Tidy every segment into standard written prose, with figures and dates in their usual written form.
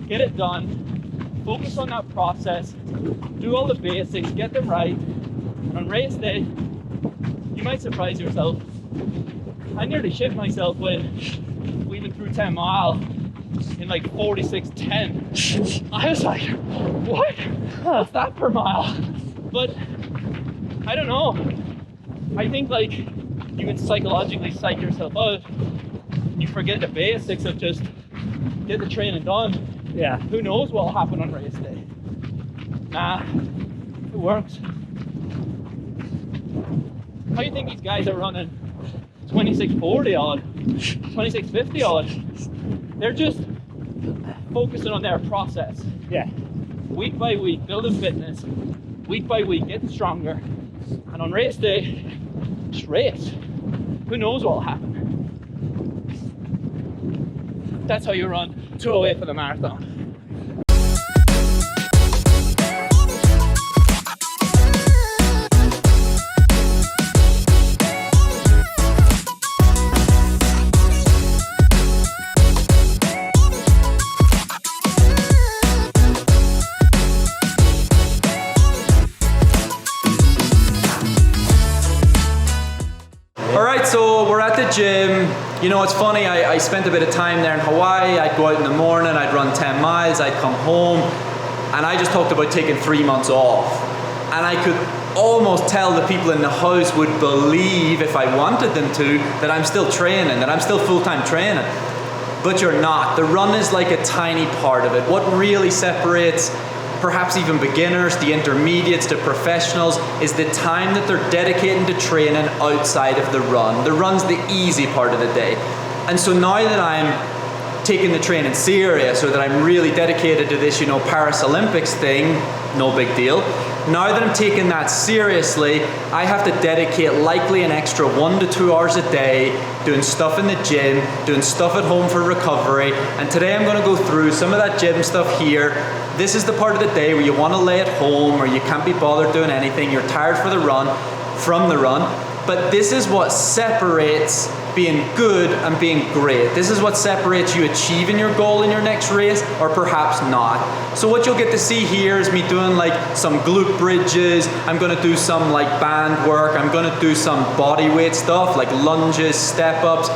get it done, focus on that process, do all the basics, get them right, and on race day, you might surprise yourself. I nearly shit myself when we went through 10 mile in like 46:10. I was like, what? What's that per mile? But I don't know. I think like you can psychologically psych yourself out. You forget the basics of just get the training done. Yeah. Who knows what'll happen on race day? Nah, it works. How do you think these guys are running 26:40 odd, 26:50 odd? They're just focusing on their process. Yeah. Week by week, building fitness. Week by week, getting stronger. And on race day, just race. Who knows what'll happen? That's how you run 208 for the marathon. Alright, so we're at the gym. You know, it's funny, I spent a bit of time there in Hawaii. I'd go out in the morning, I'd run 10 miles, I'd come home, and I just talked about taking 3 months off. And I could almost tell the people in the house would believe, if I wanted them to, that I'm still training, that I'm still full-time training. But you're not. The run is like a tiny part of it. What really separates perhaps even beginners, the intermediates, the professionals, is the time that they're dedicating to training outside of the run. The run's the easy part of the day. And so now that I'm taking the training serious, or that I'm really dedicated to this, you know, Paris Olympics thing, no big deal. Now that I'm taking that seriously, I have to dedicate likely an extra 1 to 2 hours a day doing stuff in the gym, doing stuff at home for recovery. And today I'm going to go through some of that gym stuff here. This is the part of the day where you want to lay at home, or you can't be bothered doing anything, you're tired from the run. But this is what separates being good and being great. This is what separates you achieving your goal in your next race, or perhaps not. So what you'll get to see here is me doing like some glute bridges. I'm gonna do some like band work. I'm gonna do some body weight stuff like lunges, step ups.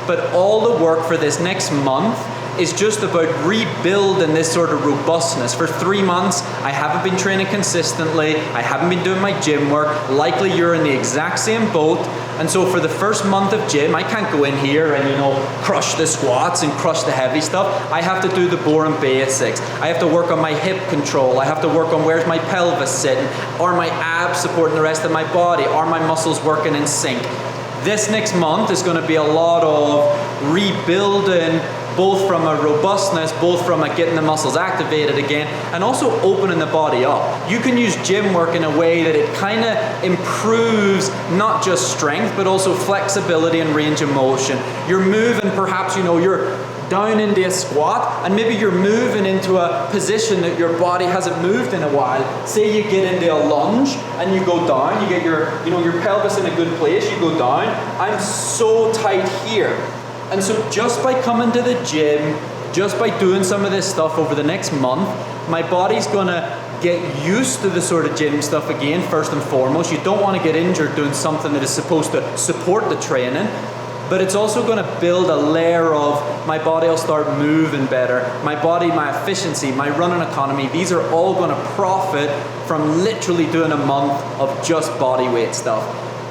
But all the work for this next month is just about rebuilding this sort of robustness. For 3 months, I haven't been training consistently. I haven't been doing my gym work. Likely you're in the exact same boat. And so for the first month of gym, I can't go in here and, you know, crush the squats and crush the heavy stuff. I have to do the boring basics. I have to work on my hip control. I have to work on where's my pelvis sitting. Are my abs supporting the rest of my body? Are my muscles working in sync? This next month is going to be a lot of rebuilding, both from a robustness, both from a getting the muscles activated again, and also opening the body up. You can use gym work in a way that it kind of improves not just strength, but also flexibility and range of motion. You're moving, perhaps, you know, you're down into a squat, and maybe you're moving into a position that your body hasn't moved in a while. Say you get into a lunge and you go down, you get your, you know, your pelvis in a good place, you go down. I'm so tight here. And so just by coming to the gym, just by doing some of this stuff over the next month, my body's gonna get used to the sort of gym stuff again, first and foremost. You don't want to get injured doing something that is supposed to support the training, but it's also gonna build a layer of my body will start moving better. My body, my efficiency, my running economy, these are all gonna profit from literally doing a month of just body weight stuff.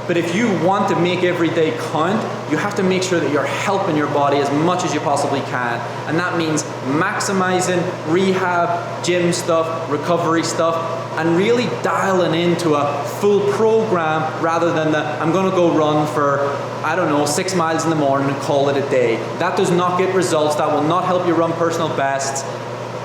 But if you want to make every day count, you have to make sure that you're helping your body as much as you possibly can. And that means maximizing rehab, gym stuff, recovery stuff, and really dialing into a full program rather than the, I'm gonna go run for, I don't know, 6 miles in the morning and call it a day. That does not get results. That will not help you run personal bests.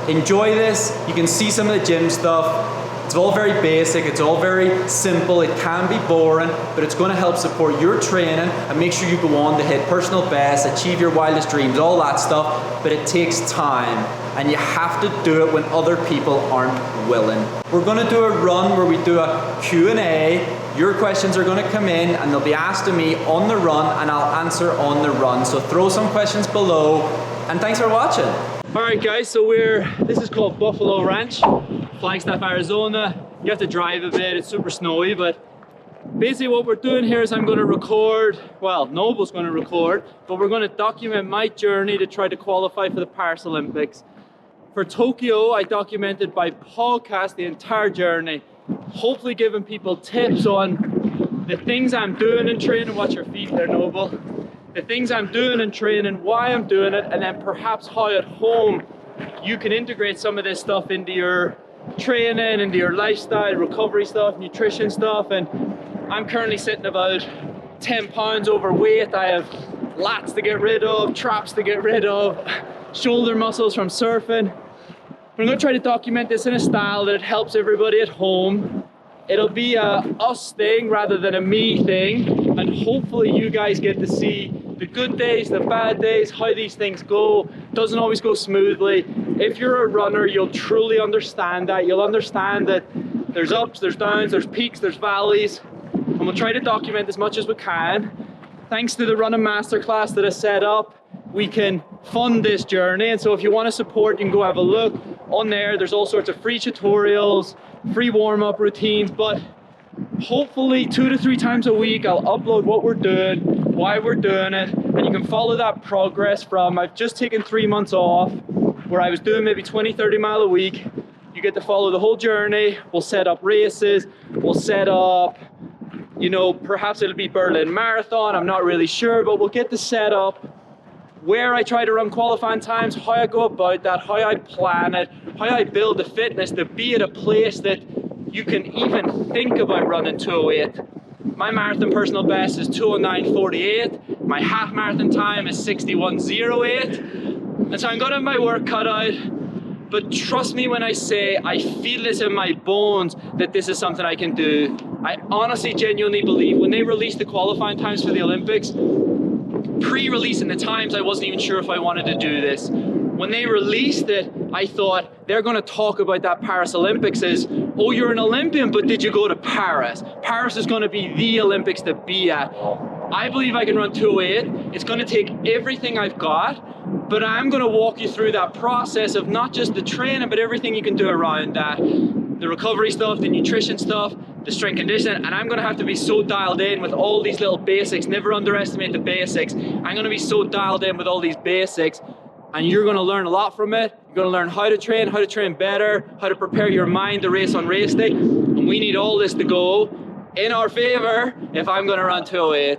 Enjoy this. You can see some of the gym stuff. It's all very basic, it's all very simple, it can be boring, but it's going to help support your training and make sure you go on to hit personal bests, achieve your wildest dreams, all that stuff, but it takes time, and you have to do it when other people aren't willing. We're going to do a run where we do a Q&A. Your questions are going to come in and they'll be asked to me on the run, and I'll answer on the run. So throw some questions below, and thanks for watching. All right, guys, so this is called Buffalo Ranch, Flagstaff, Arizona. You have to drive a bit, it's super snowy, but basically what we're doing here is I'm going to record, well, Noble's going to record, but we're going to document my journey to try to qualify for the Paris Olympics. For Tokyo, I documented by podcast the entire journey, hopefully giving people tips on the things I'm doing in training. Watch your feet there, Noble. The things I'm doing in training, why I'm doing it, and then perhaps how at home you can integrate some of this stuff into your training, into your lifestyle, recovery stuff, nutrition stuff. And I'm currently sitting about 10 pounds overweight. I have lats to get rid of, traps to get rid of, shoulder muscles from surfing. But I'm going to try to document this in a style that it helps everybody at home. It'll be a us thing rather than a me thing, and hopefully you guys get to see the good days, the bad days, how these things go. Doesn't always go smoothly. If you're a runner, you'll truly understand that. You'll understand that there's ups, there's downs, there's peaks, there's valleys, and we'll try to document as much as we can. Thanks to the running masterclass that I set up, we can fund this journey, and so if you want to support, you can go have a look on there. There's all sorts of free tutorials, free warm-up routines, but hopefully 2 to 3 times a week I'll upload what we're doing, why we're doing it, and you can follow that progress from, I've just taken 3 months off where I was doing maybe 20-30 mile a week. You get to follow the whole journey. We'll set up races, we'll set up, you know, perhaps it'll be Berlin Marathon, I'm not really sure, but we'll get the setup, where I try to run qualifying times, how I go about that, how I plan it, how I build the fitness to be at a place that you can even think about running 208. My marathon personal best is 209.48. My half marathon time is 61.08. And so I'm gonna have my work cut out. But trust me when I say I feel this in my bones that this is something I can do. I honestly, genuinely believe when they release the qualifying times for the Olympics, pre-releasing the times, I wasn't even sure if I wanted to do this. When they released it, I thought they're going to talk about that Paris Olympics as, oh, you're an Olympian, but did you go to Paris? Paris is going to be the Olympics to be at. I believe I can run 208. It's going to take everything I've got, but I'm going to walk you through that process of not just the training, but everything you can do around that. The recovery stuff, the nutrition stuff, the strength conditioning, and I'm going to have to be so dialed in with all these little basics. Never underestimate the basics. I'm going to be so dialed in with all these basics, and you're going to learn a lot from it. You're going to learn how to train better, how to prepare your mind to race on race day, and we need all this to go in our favor if I'm going to run 208.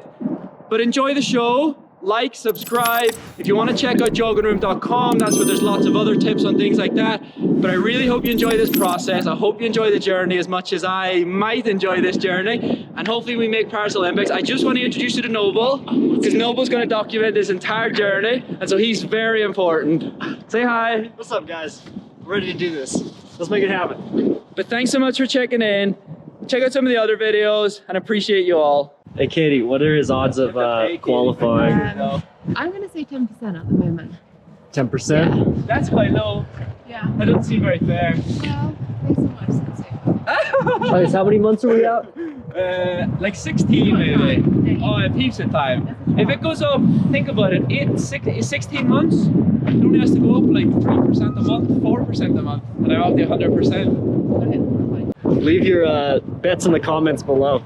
But enjoy the show. Like, subscribe. If you want to check out joggingroom.com, that's where there's lots of other tips on things like that. But I really hope you enjoy this process. I hope you enjoy the journey as much as I might enjoy this journey. And hopefully we make Paris Olympics. I just want to introduce you to Noble, because Noble's going to document this entire journey. And so he's very important. Say hi. What's up, guys? We're ready to do this. Let's make it happen. But thanks so much for checking in. Check out some of the other videos and appreciate you all. Hey, Katie, what are his odds of qualifying? I'm going to say 10% at the moment. 10%? That's quite low. Yeah. That doesn't seem very fair. Well, based on what I've seen so far. How many months are we out? Like 16 maybe. Oh, it peaks in time. If it goes up, think about it, 16 months, it only has to go up like 3% a month, 4% a month, and I'm off the 100%. Leave your bets in the comments below.